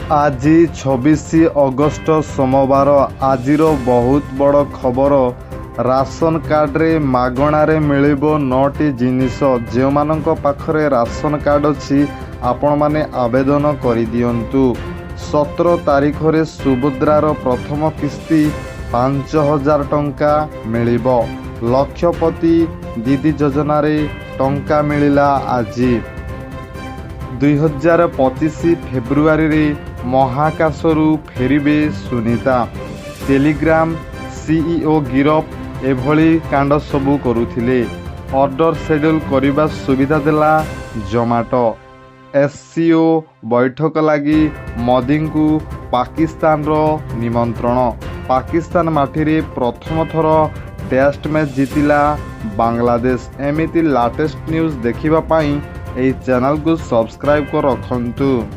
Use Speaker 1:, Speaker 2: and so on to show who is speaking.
Speaker 1: आज 26 अगस्ट सोमवार आजिर बहुत बड़ खबर। राशन कार्ड रे मागणारे मिलिबो 9टी जिनिस। जो मानक पाखरे राशन कार्ड अछि आपण माने आवेदन करि दियंतु। 17 तारीख रे सुभद्रार प्रथम किस्ती 5000 टंका मिलिबो। लक्षपति दीदी योजना रे टंका मिलिला आज। 2025 फेब्रुआरी रे महाकाशरू फेरिबे सुनीता। टेलीग्राम सीईओ गिरफ एभली कांड सबू करुथिले। ऑर्डर शेड्यूल करने सुविधा देला जोमाटो। एससीओ बैठक लगी मोदी को पाकिस्तान रो निमंत्रण। पाकिस्तान माटी प्रथम थर टेस्ट मैच जीतिला बांग्लादेश। एमिति लेटेस्ट न्यूज देखिबा पाई एई चैनल को सब्सक्राइब कर रखंतु।